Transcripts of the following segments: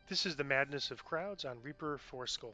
This is the madness of crowds on Reaper Fourskull.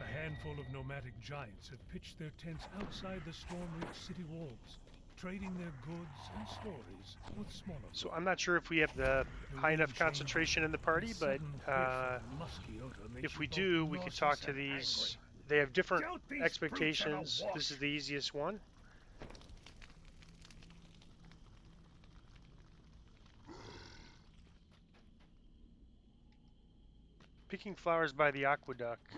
A handful of nomadic giants have pitched their tents outside the storm-reached city walls, trading their goods and stories with smaller groups. So I'm not sure if we have the high enough concentration in the party, but if we do, we could talk to these. They have different expectations. This is the easiest one. Picking flowers by the aqueduct.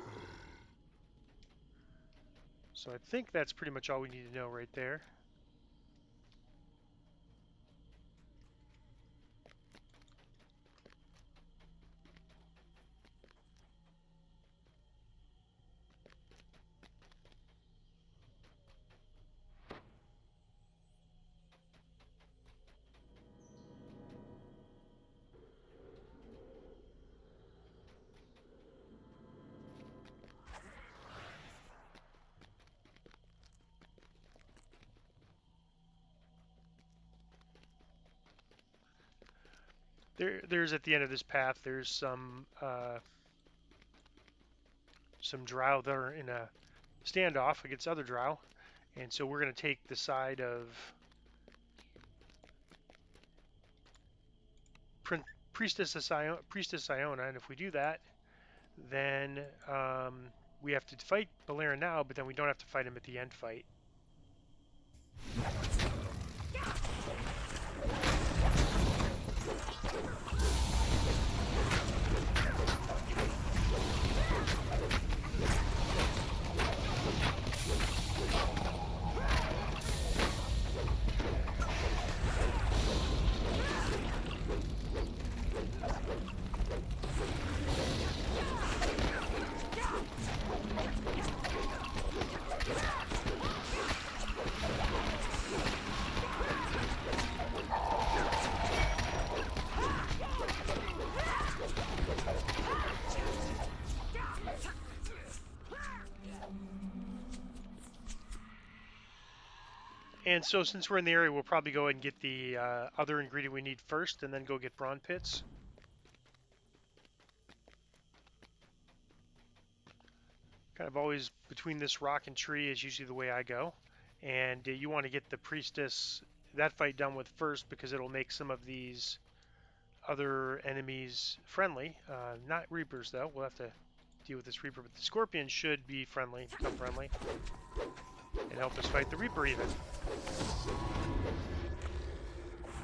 So I think that's pretty much all we need to know right there. There's at the end of this path, there's some drow that are in a standoff against other drow, and so we're going to take the side of Priestess Iona, and if we do that, then we have to fight Balera now, but then we don't have to fight him at the end fight. And so since we're in the area, we'll probably go ahead and get the other ingredient we need first, and then go get brawn pits. Kind of always between this rock and tree is usually the way I go. And you want to get the priestess, that fight done with first, because it'll make some of these other enemies friendly. Not reapers though, we'll have to deal with this reaper, but the scorpion should be friendly, become friendly, and help us fight the reaper even.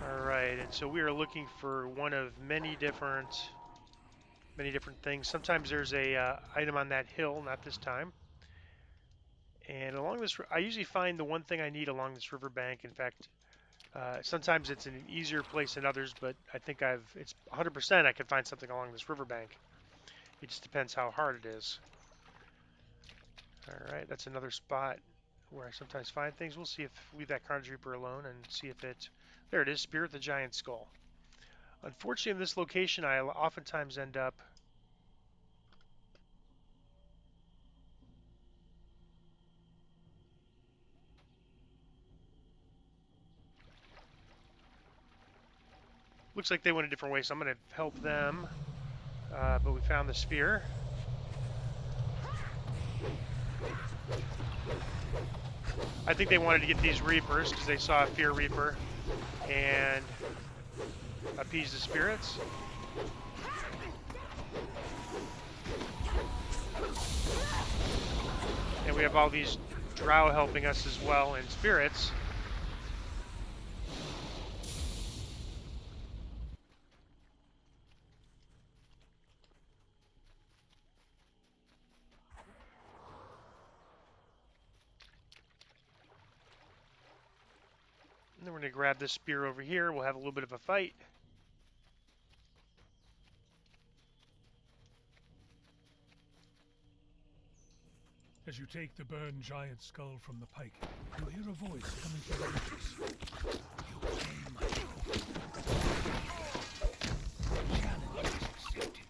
Alright, and so we are looking for one of many different things. Sometimes there's a item on that hill, not this time. And along this, I usually find the one thing I need along this riverbank. In fact, sometimes it's in an easier place than others, but I think it's 100% I can find something along this riverbank. It just depends how hard it is. Alright, that's another spot where I sometimes find things. We'll see if we leave that Carnage Reaper alone and see if it... There it is, Spirit the Giant Skull. Unfortunately, in this location, I oftentimes end up... Looks like they went a different way, so I'm going to help them. But we found the spear. I think they wanted to get these Reapers because they saw a Fear Reaper and appease the spirits. we have all these drow helping us as well, and spirits. And then we're going to grab this spear over here. We'll have a little bit of a fight. As you take the burned giant skull from the pike, you hear a voice coming from the bushes. You claim my trophy. Challenge is accepted.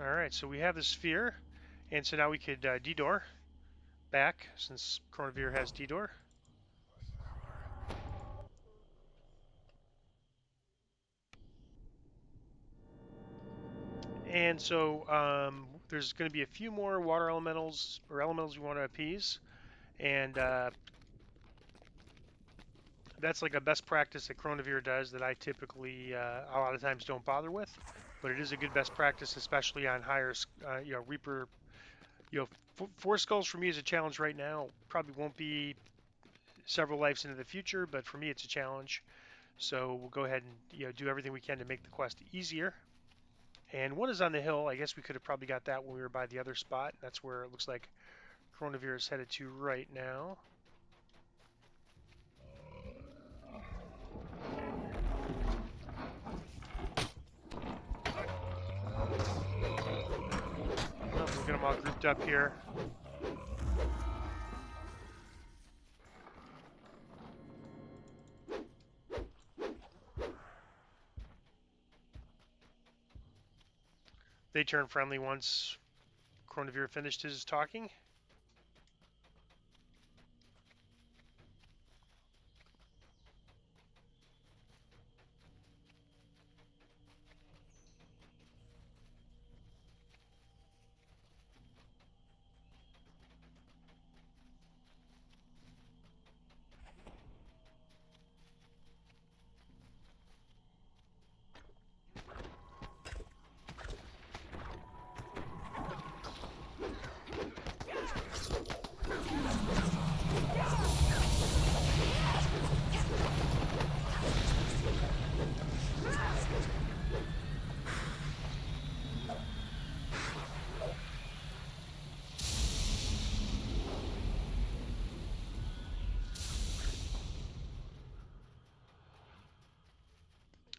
Alright, so we have the sphere, and so now we could D-door back, since Chronivere has D-door. And so there's going to be a few more water elementals, or elementals we want to appease, and that's like a best practice that Chronivere does that I typically, a lot of times, don't bother with, but it is a good best practice, especially on higher, Reaper. Four skulls for me is a challenge right now. Probably won't be several lives into the future, but for me it's a challenge. So we'll go ahead and do everything we can to make the quest easier. And one is on the hill. I guess we could have probably got that when we were by the other spot. That's where it looks like Chronivere is headed to right now. We'll get them all grouped up here. They turn friendly once Chronivere finished his talking.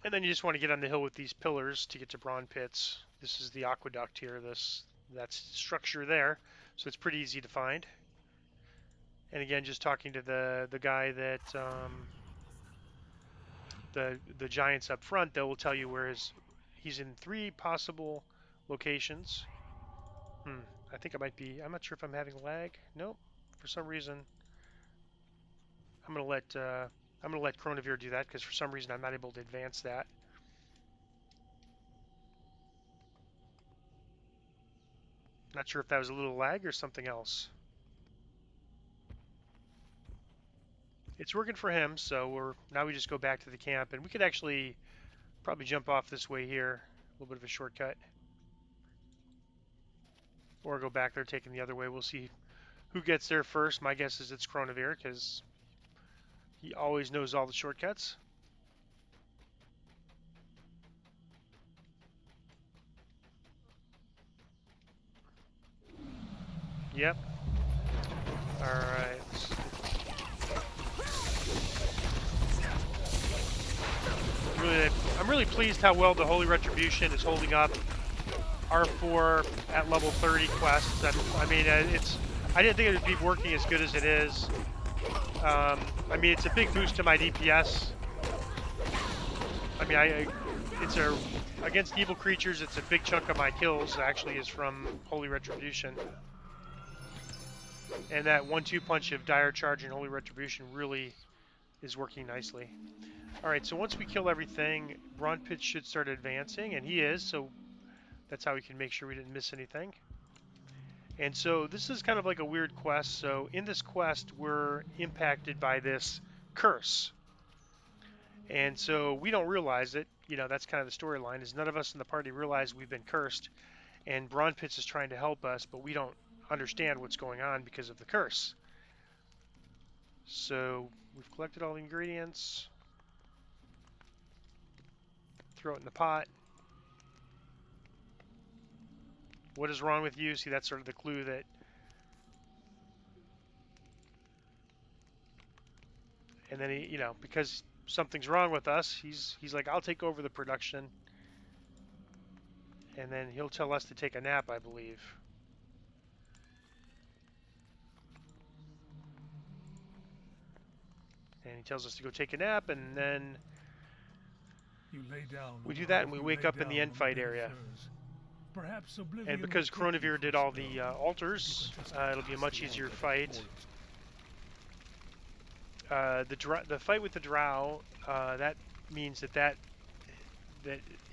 And then you just want to get on the hill with these pillars to get to Brawn Pits. This is the aqueduct here, that's structure there. So it's pretty easy to find. And again, just talking to the guy that the giants up front, that will tell you where he's in 3 possible locations. I think I might be, I'm not sure if I'm having lag. Nope. For some reason, I'm gonna let Chronivere do that, because for some reason I'm not able to advance that. Not sure if that was a little lag or something else. It's working for him, so now we just go back to the camp, and we could actually probably jump off this way here, a little bit of a shortcut, or go back there taking the other way. We'll see who gets there first. My guess is it's Chronivere, because he always knows all the shortcuts. Yep. Alright. I'm really pleased how well the Holy Retribution is holding up. R4 at level 30 quests. I mean, I didn't think it would be working as good as it is. I mean, it's a big boost to my DPS. I mean, it's a against evil creatures. It's a big chunk of my kills actually is from Holy Retribution, and that 1-2 punch of Dire Charge and Holy Retribution really is working nicely. All right, so once we kill everything, Braun Pitts should start advancing, and he is. So that's how we can make sure we didn't miss anything. And so this is kind of like a weird quest. So in this quest, we're impacted by this curse. And so we don't realize it. You know, that's kind of the storyline, is none of us in the party realize we've been cursed. And Braun Pitts is trying to help us, but we don't understand what's going on because of the curse. So we've collected all the ingredients. Throw it in the pot. What is wrong with you? See, that's sort of the clue that. And then he, you know, because something's wrong with us, he's like, I'll take over the production. And then he'll tell us to take a nap, I believe. And he tells us to go take a nap, and then You lay down we with do a that, life and we you wake lay up in the down end on fight bitter area. furs. Perhaps oblivion And will because take you Chronivere for did a all spell. the If altars, you can just it'll be a cast much the easier altar fight. for it. The fight with the Drow, that means that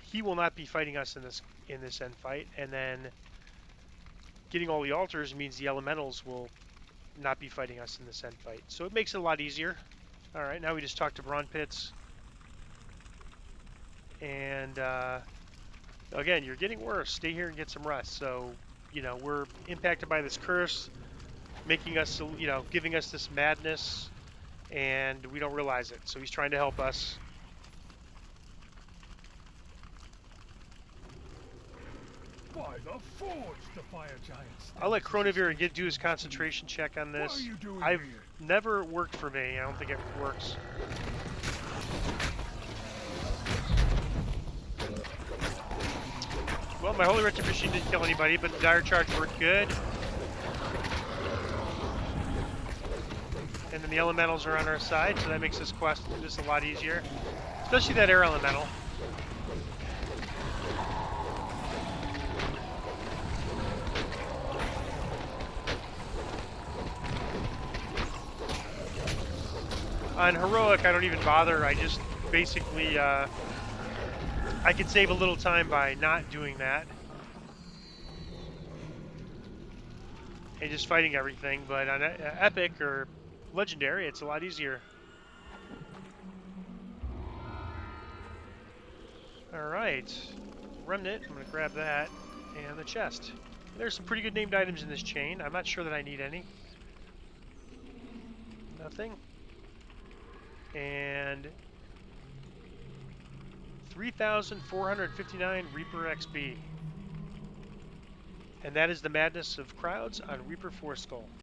he will not be fighting us in this end fight, and then getting all the altars means the elementals will not be fighting us in this end fight. So it makes it a lot easier. All right, now we just talk to Braun Pitts, and again, you're getting worse. Stay here and get some rest. So, you know, we're impacted by this curse, making us, you know, giving us this madness, and we don't realize it. So he's trying to help us. By the forge, the fire giant I'll let stands as he Chronivere stands do his between us. concentration check on What are this. you doing I've here? never worked for me. I don't think it works. Well, my Holy Retribution didn't kill anybody, but the Dire Charge worked good. And then the Elementals are on our side, so that makes this quest just a lot easier. Especially that Air Elemental. On Heroic, I don't even bother. I just basically, I could save a little time by not doing that. And just fighting everything. But on Epic or Legendary, it's a lot easier. Alright. Remnant, I'm going to grab that. And the chest. There's some pretty good named items in this chain. I'm not sure that I need any. Nothing. And 3,459 Reaper XP. And that is the madness of crowds on Reaper Foreskull.